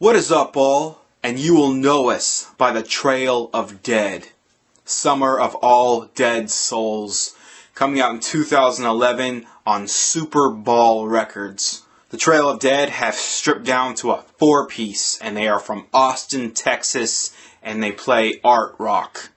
What is up, all? And you will know us by the Trail of Dead. Summer of All Dead Souls. Coming out in 2011 on Speedball Records. The Trail of Dead have stripped down to a 4-piece, and they are from Austin, Texas, and they play art rock.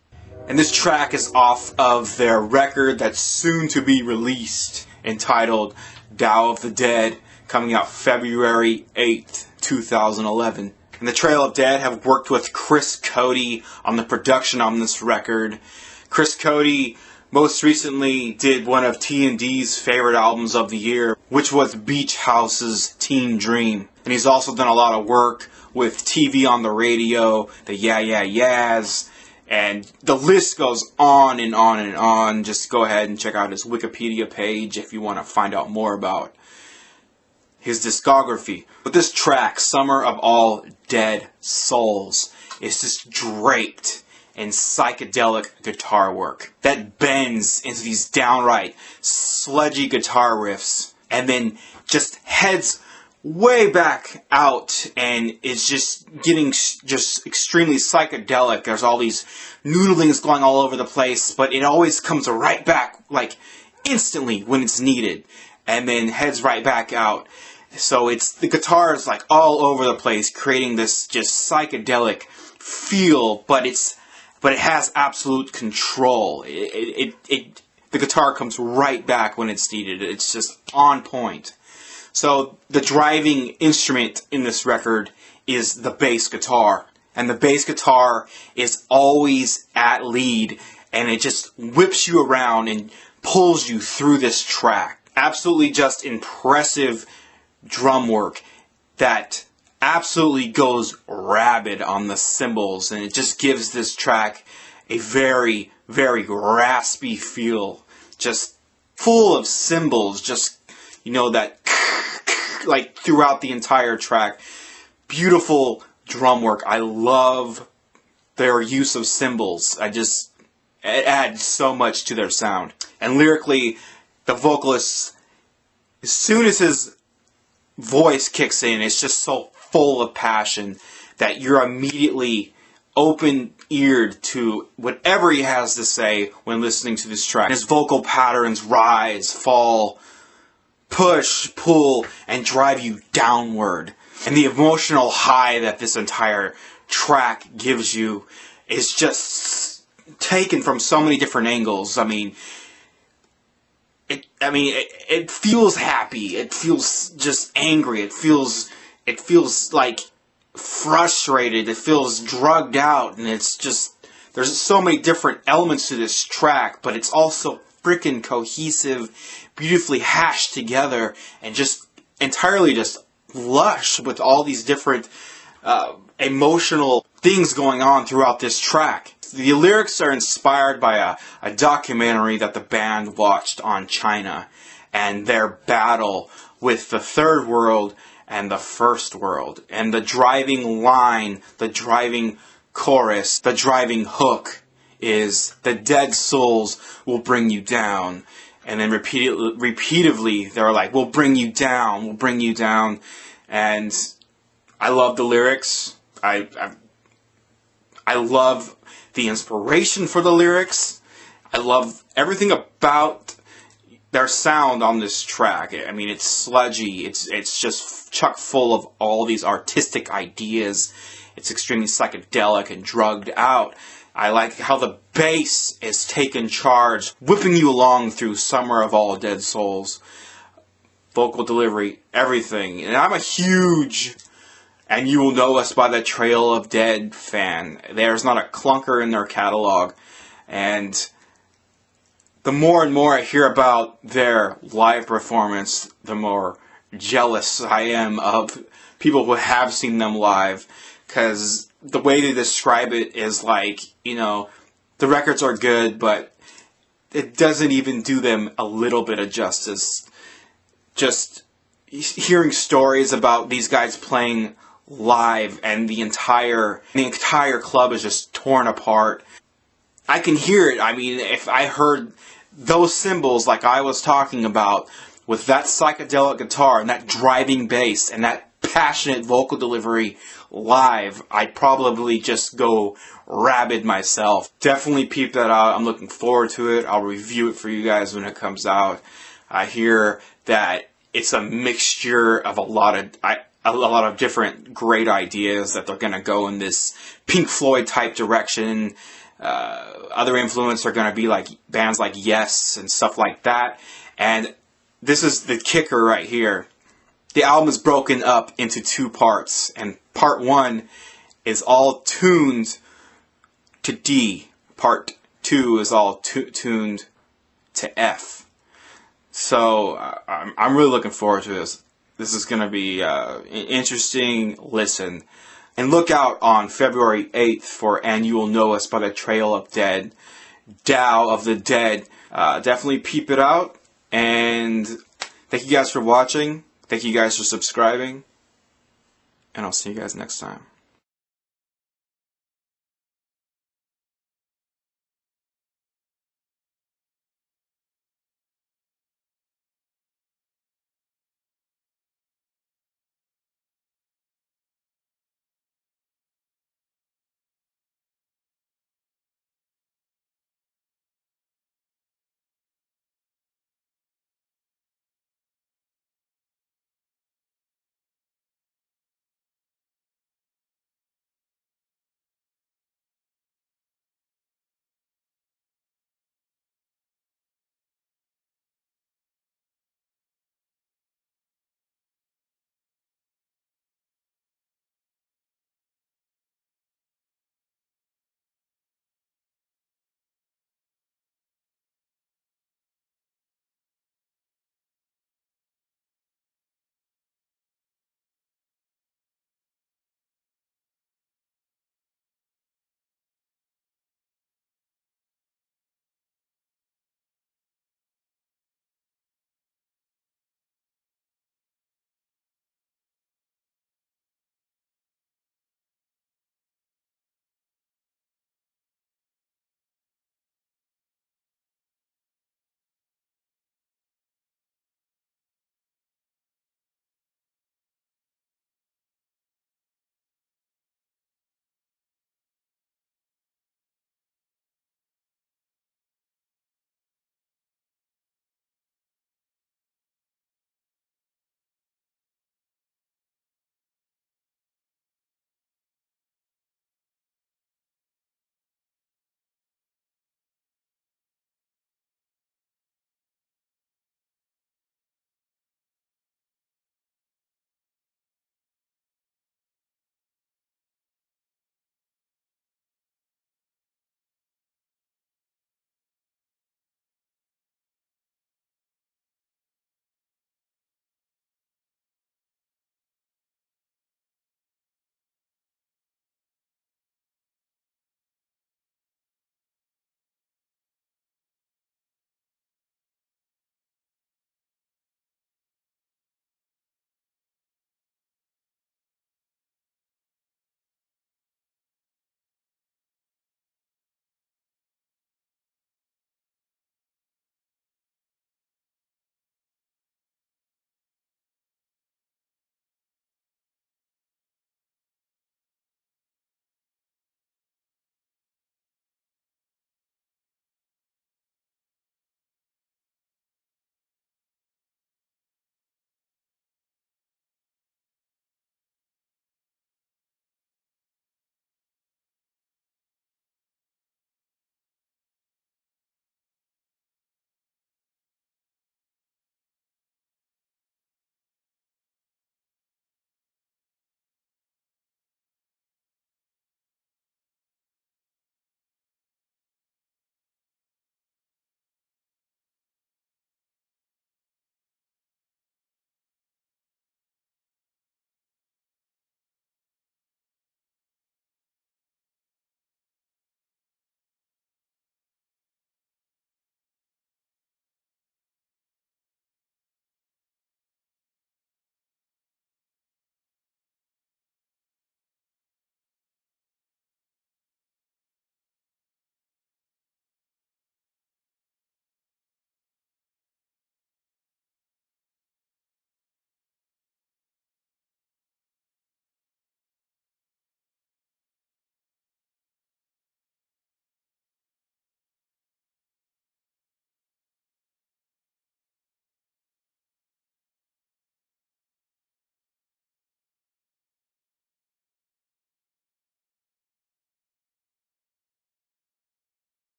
And this track is off of their record that's soon to be released, entitled Tao Of The Dead, coming out February 8th, 2011. And the Trail of Dead have worked with Chris Cody on the production on this record. Chris Cody most recently did one of T&D's favorite albums of the year, which was Beach House's Teen Dream. And he's also done a lot of work with TV on the Radio, the Yeah Yeah Yeahs, and the list goes on and on and on. Just go ahead and check out his Wikipedia page if you want to find out more about his discography. But this track, Summer of All Dead Souls, is just draped in psychedelic guitar work that bends into these downright sludgy guitar riffs and then just heads way back out and is just getting just extremely psychedelic. There's all these noodlings going all over the place, but it always comes right back, like instantly when it's needed, and then heads right back out. So it's the guitar is like all over the place, creating this just psychedelic feel, but it has absolute control. The guitar comes right back when it's needed. It's just on point. So the driving instrument in this record is the bass guitar, and the bass guitar is always at lead, and it just whips you around and pulls you through this track. Absolutely just impressive drum work that absolutely goes rabid on the cymbals, and it just gives this track a very, very raspy feel, just full of cymbals, just, you know, that like throughout the entire track. Beautiful drum work. I love their use of cymbals. It adds so much to their sound. And lyrically, the vocalist, as soon as his voice kicks in, it's just so full of passion that you're immediately open-eared to whatever he has to say when listening to this track. His vocal patterns rise, fall, push, pull, and drive you downward. And the emotional high that this entire track gives you is just taken from so many different angles. It feels happy. It feels just angry. It feels like frustrated. It feels drugged out, and it's just, there's so many different elements to this track, but it's also freaking cohesive, beautifully hashed together, and just entirely just lush with all these different emotional things going on throughout this track. The lyrics are inspired by a documentary that the band watched on China and their battle with the third world and the first world. And the driving line, the driving chorus, the driving hook is, "The dead souls will bring you down." And then repeatedly, they're like, "We'll bring you down, we'll bring you down." And I love the lyrics. I love the inspiration for the lyrics. I love everything about their sound on this track. I mean, it's sludgy. It's just chock full of all these artistic ideas. It's extremely psychedelic and drugged out. I like how the bass is taking charge, whipping you along through Summer of All Dead Souls. Vocal delivery, everything. And I'm a huge "And You Will Know Us by the Trail of Dead" fan. There's not a clunker in their catalog. And the more and more I hear about their live performance, the more jealous I am of people who have seen them live. Because the way they describe it is like, you know, the records are good, but it doesn't even do them a little bit of justice. Just hearing stories about these guys playing live and the entire club is just torn apart. I can hear it. I mean, if I heard those cymbals like I was talking about, with that psychedelic guitar and that driving bass and that passionate vocal delivery live, I'd probably just go rabid myself. Definitely peep that out. I'm looking forward to it. I'll review it for you guys when it comes out. I hear that it's a mixture of a lot of different great ideas, that they're going to go in this Pink Floyd type direction. Other influence are going to be like bands like Yes and stuff like that. And this is the kicker right here. The album is broken up into 2 parts, and part 1 is all tuned to D. Part 2 is all tuned to F. So I'm really looking forward to this. This is going to be an interesting listen. And look out on February 8th for And You Will Know Us by the Trail of Dead, Tao of the Dead. Definitely peep it out. And thank you guys for watching. Thank you guys for subscribing. And I'll see you guys next time.